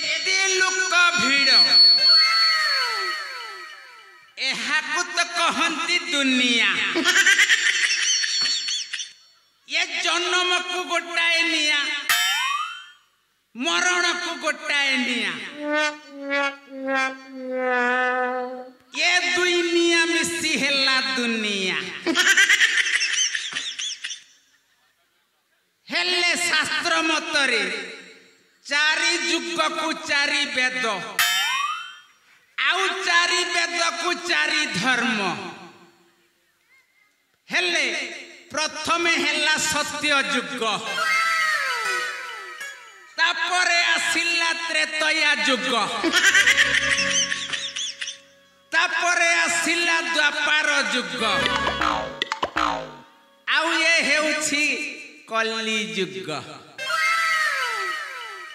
एते लोक भिड़ एहाकु तो कहंती दुनिया ये जन्म को गोटाए निया मरण को गोटाए निया ये दुई निया मिसी हेला दुनिया हेले शास्त्र मतरे चारि जुग को चारि वेद आउ चारि वेद को चारि धर्म हेले प्रथम हेला सत्य जुग तापरे आसिला त्रेतया जुग तापरे आसिला द्वापर जुग आउ ये हेउछि कली जुग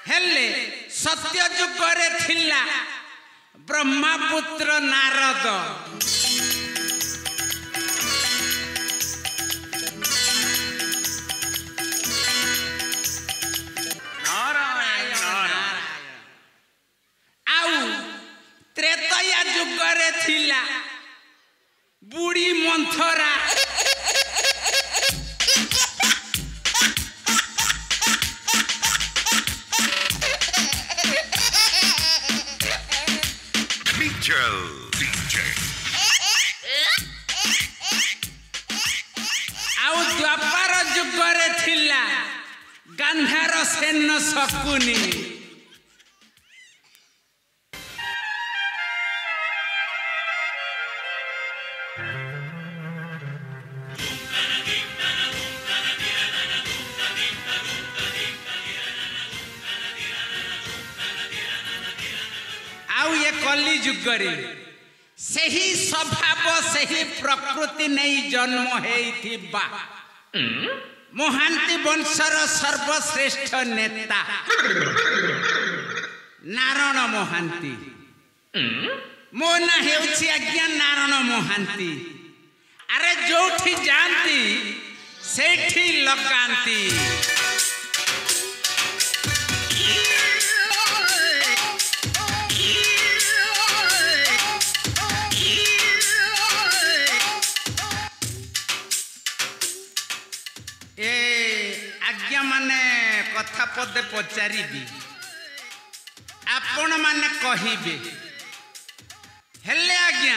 हेले सत्य जुग रे थिला ब्रह्मपुत्र नारद त्रेतया जुग रे थिला बुढ़ी मंथरा आउ द्वापर जुग रे थिला गांधार सेन शकुनी कली जुगरे सही स्वभाव सही प्रकृति नहीं जन्म हेइथिबा महांती वंशर सर्वश्रेष्ठ नेता नारायण महांती मो ना हेउछि आज्ञा नारायण महांती अरे जोठी जानती सेठी लगांती आज्ञा माने कथा पदे पचारि आपण माने कहिबे हेले आज्ञा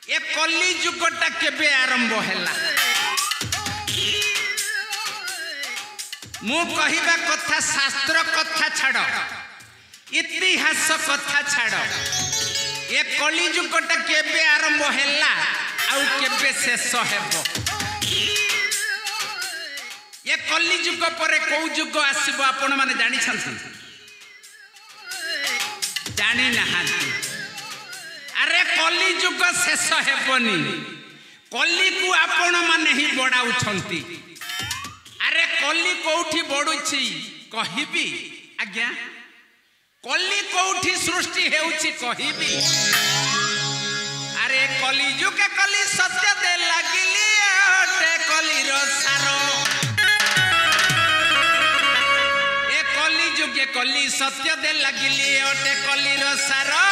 ए कली जुगटा केबे आरंभ हैला मु कहिबा कथा शास्त्र कथा छाड़ इतिहास कथा छाड़ ए कली जुगटा केबे आरंभ हैला आउ केबे शेष हेबो ये कली जुग पर कौ जुग आसीबो आपण माने जानि छथि जानि नहांती अरे कली जुग शेष हेबनी कली को आपण माने ही बडाउछंती अरे कली कोठी बडुछि कहिबी आज्ञा कली कोठी सृष्टि हेउछि कहिबी अरे कली जुग कली सत्य दे लागिली ओटे कली रो सारो जुगे कली सत्य दे लगिली ओटे कली रो सारो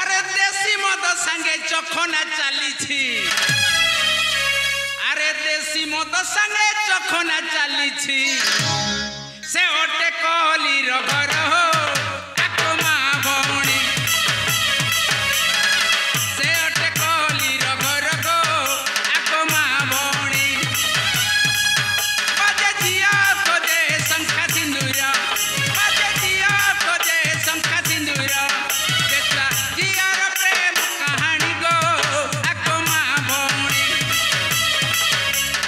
अरे देसी मद संगे चखना चली छी अरे देसी मद संगे चखना चली छी से ओटे कली रो घर हो आको मां भौणी से ओटे कली रो घर हो आको मां भौणी बजे जिया को दे संखा सिंदूरा बजे जिया को दे संखा सिंदूरा देखला जिया रो प्रेम कहानी गो आको मां भौणी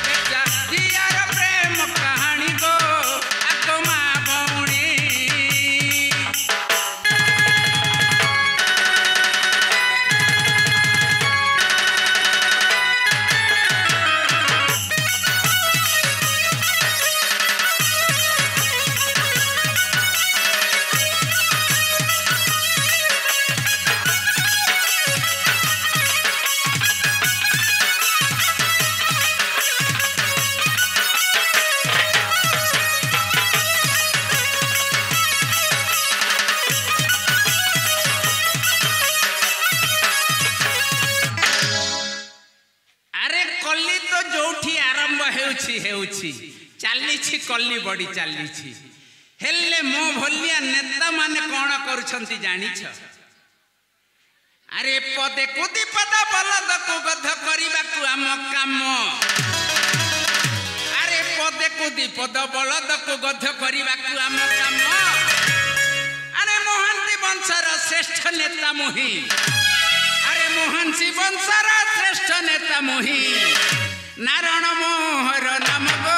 देखला जिया रो प्रेम कहानी गो आको मां भौणी होउछि चली कली बड़ी चली हेले मो भलिया नेता माने कौन करुछंती जानिछ अरे पदे कुदी पदा बलद को गध करिबा को आम काम अरे पदे कुदी पद बलद को गध करिबा को आम काम अरे मोहंती वंशर श्रेष्ठ नेता मोही अरे मोहनसी वंशर श्रेष्ठ नेता मोही नारायण मोहर नाम गो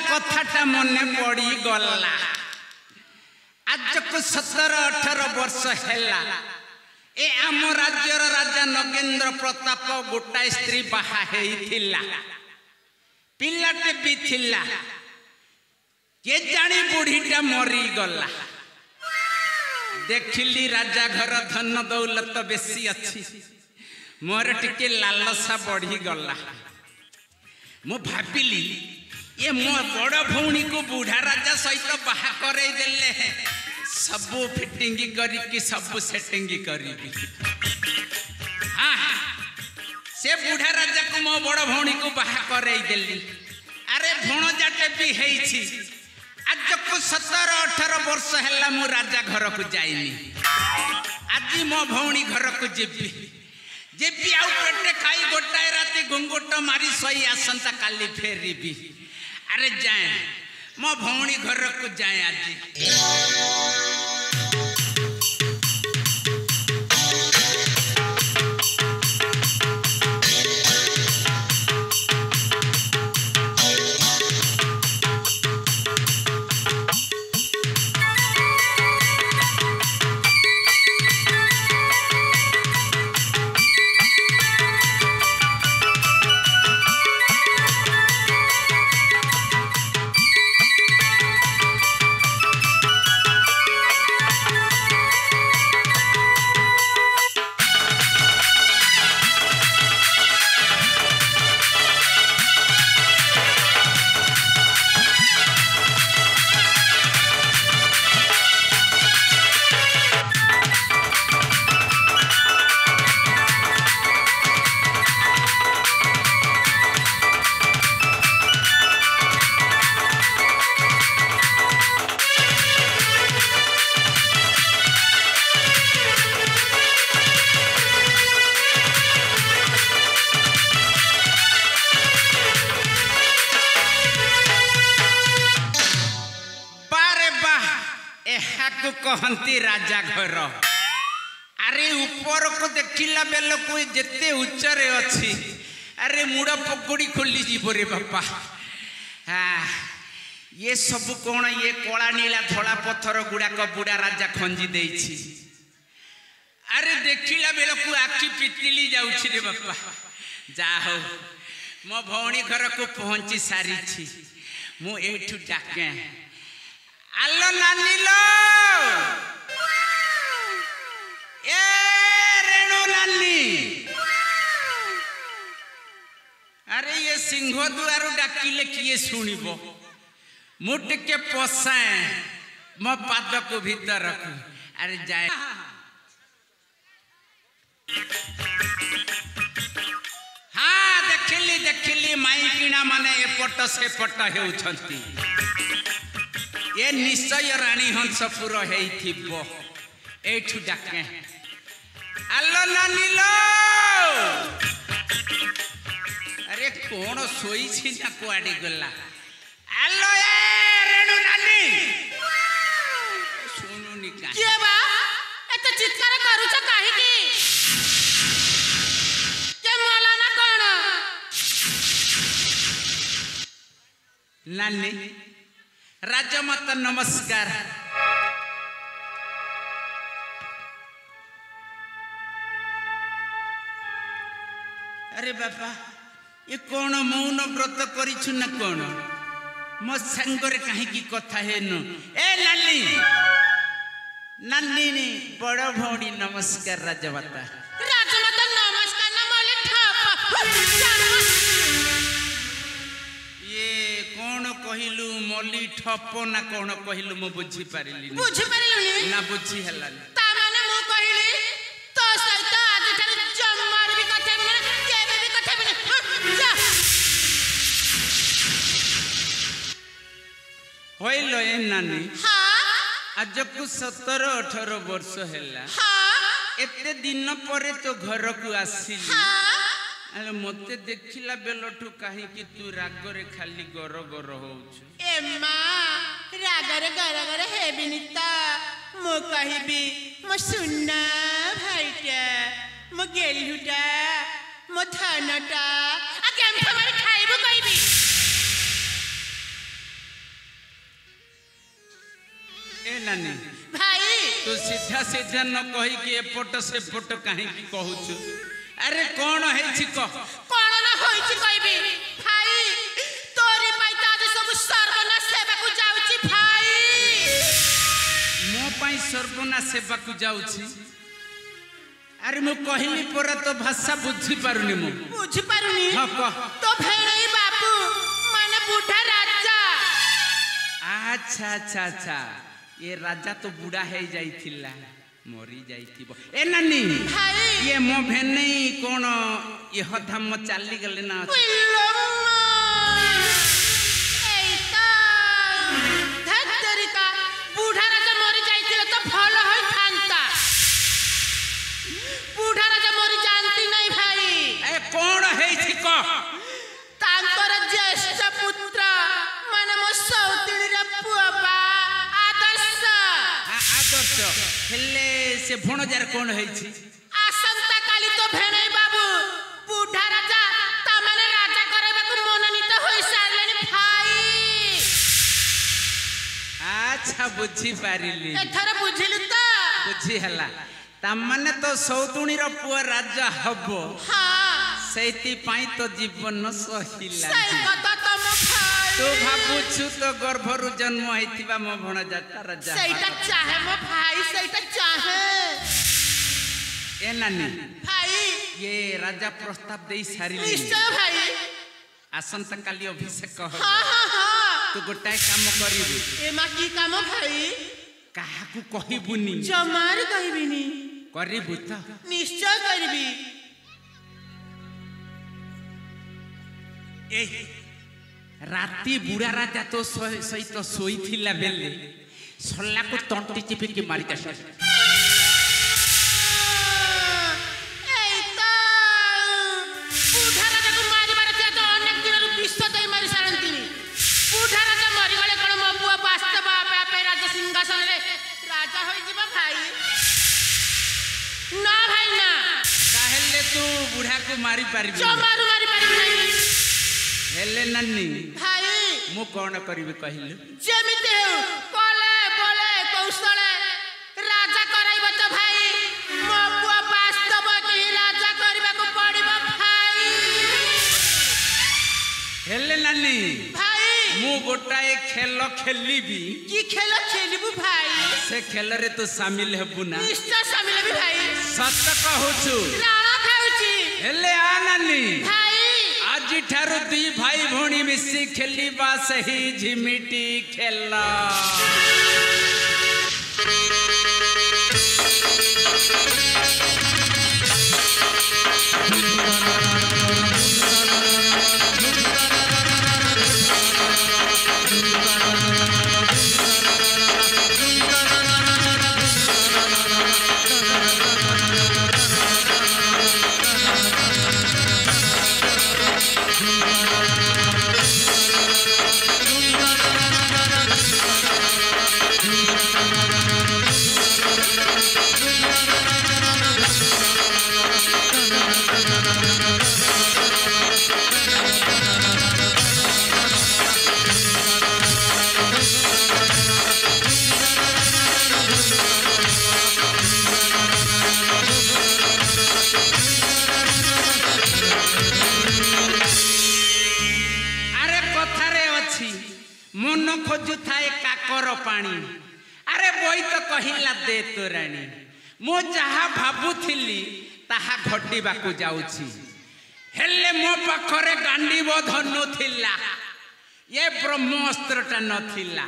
कथाटा मन पड़ी गला आज को 17-18 वर्ष हैला ए आम राज्यर राजा नगेंद्र प्रताप गोटाए स्त्री बाहा हेइथिला पिलाटे भी थिला के जानी बुढ़ीटा मरी गला देखिली राजा घर धन दौलत बेसी अच्छी मोर टिके लालसा बढ़ी गला मु भाबिली ये मो बड़ भौणी को बूढ़ा राजा सहित बाहा करे देले सब फिटिंग करी सब सेटिंग करी हाँ से बूढ़ा राजा को मो बड़ भौणी को बाहा करे देली अरे भणजाटे भी हेइछि आज को 17-18 वर्ष हैला मु राजा घर को जाइनी आज मो भौणी घर को जेबी जेबी आउ पेटे खाई गोटाए राती घुंगुट मारी सही आसंता काली फेरिबी अरे जाए मो भौणी घर को जाए आज कहती राजा घर अरे ऊपर को देखिला बेल को जेते उच्चरे अच्छी अरे मुड़ पकड़ी खोली जीव रे बापा हाँ ये सब कौन ये कला नीला धला पत्थर गुड़ाक बुढ़ा राजा खंजी देछि अरे देखिला बेल को आखि पितिली जाउछि रे बापा जा हो मो भौणी घर को पहुंची सारी छी मु एठू डाके आलो नानी लो ए रेणु नानी अरे ये सिंह दुआर डाकिले किए सुनिबो मुट के पोसाए मो पाद को भीतर रखू अरे जाए हाँ देखिली देखिली माई किणा माने एपट सेपट हेउछंती ये निश्चय रानी हंसपुर हेइथिबो एठु डाके आलो नानी लो अरे कौन सोई छी ना कुआडी गला आलो ए रेणु नानी सुनुनी का के बा एत चित्कार करू छ काहे की के मोला ना कोन नानी राजमाता नमस्कार अरे बाबा ये कौन मौन व्रत करिछु ना कौन मो संगरे काहे की कथा हेनु ए नानी नानी ने बड़ भौणी नमस्कार राजमाता नमस्कार ना मोले ये कौन कहिलु मोली ठप ना कौन कहिलु मो बुझी पारिली बुझी पारिलुनी ना बुझी हलानी ता माने मो कहिली तो सहित आज ठारे जम्मार भी कथा बिना केबे भी कथा बिना जा होइलो ए नानी हां आज को 17-18 वर्ष हैला हां एते दिन परे तो घर को आसीली हां अरे मते देखिला बेलठू काहे कि तू रागरे खाली गर गर होउछ ए मां रागरे गरगरे हेबिनिता मो कहिबी मो सुन्ना भाईटा मो गेलहुटा मो थानटा आ केम हमर खाइबो कहिबी ए नानी भाई तू सीधा सीधा न कहि कि एपट से पट काहे कि कहूछ अरे कौन है छी कह कोन ना होई छी कहिबी भाई तोरी पाइता जे सब सर्वना सेवा को जाउची भाई मो पाई सर्वना सेवा को जाउछी अरे मो कहिली पर तो भाषा बुझी पारुनी मो बुझी पारुनी हां कह तो भेड़ई बापू माने बूढ़ा राजा अच्छा अच्छा अच्छा ये राजा तो बूढ़ा है जाइथिला मरी जाइथिबो ए नानी भाई ये मो भेनई कोन ये हधाम चाली गले ना एता धतरिका बूढ़ा राजा मरी जाइथिले तो भलो होई थांता बूढ़ा राजा मरी जानती नहीं भाई ए कौन है छी कह तांकर ज्येष्ठ पुत्र माने मो सौतिनी रे पुआ आदर्श आदर्श हेले से भणजार कौन है छी आसंता काली तो भेणई बाबू बूढ़ा राजा ता माने राजा करेबा को मनोनीत होई सारलेनी भाई अच्छा बुझी पारिली एथर बुझिलु त बुझी हला तमने तो सौतुणी रो पुआ राजा हबो हां सेति पाई तो जीवन सहिला सही कथा तम भाई तू भाबुछु तो गर्भरु जन्म हेतिबा मो भण जाता राजा सहीटा चाहे मो भाई सहीटा चाहे ए नानी भाई ये राजा प्रस्ताव देई सारिली निश्चय भाई आसंता काली अभिषेक हो हां हां हां तू गोटाए काम करिबु ए मा की काम भाई काहाकू कहिबुनी जमार कहिबिनी करिबु त निश्चय करबी ए राती बुढ़ा राजा तो सहित सोई थिला बेले सल्ला को तंटी चिपी के मारी जा एता बूढ़ा राजा को मारी बार तो अनेक दिन रु विश्व दई मारी सारंतिनी बूढ़ा राजा मरी गले कोन मो बुआ वास्तव आपे आपे राजा सिंहासन रे राजा होई जिबा भाई ना भाई ना काहेले तू बुढ़ा को मारी पारिबी जो मारू मारी पारी नहीं हेले नन्नी भाई मु कोन करबी कहिलु जेमिते हो कोले बोले कौशले राजा कराइब तो भाई मो बुआ वास्तव की राजा करबा को पड़िबो भाई हेले नन्नी भाई मु गोटाए खेल खेलिबी की खेल खेलिबु भाई से खेल रे तो शामिल हेबु ना निश्चय शामिल भी भाई सत कहूछु राणा खाउची हेले आ नन्नी भाई आज ठारू दुई भाई भौणी मिसी खेलिबा सही झिमिटी खेला पानी अरे बोई तो कहिला दे तोराणी मो जहा भाबुथिली ताहा घटिबाकू जाउछि हेले मो पाखरे गांडीब धनु थिला ये ब्रह्मास्त्रटा नथिला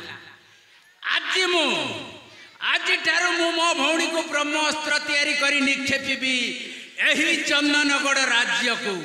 आज ठारू मु मो भौणी को ब्रह्मास्त्र तैयारी करी निक्षेपी एही चंदनगढ़ राज्य को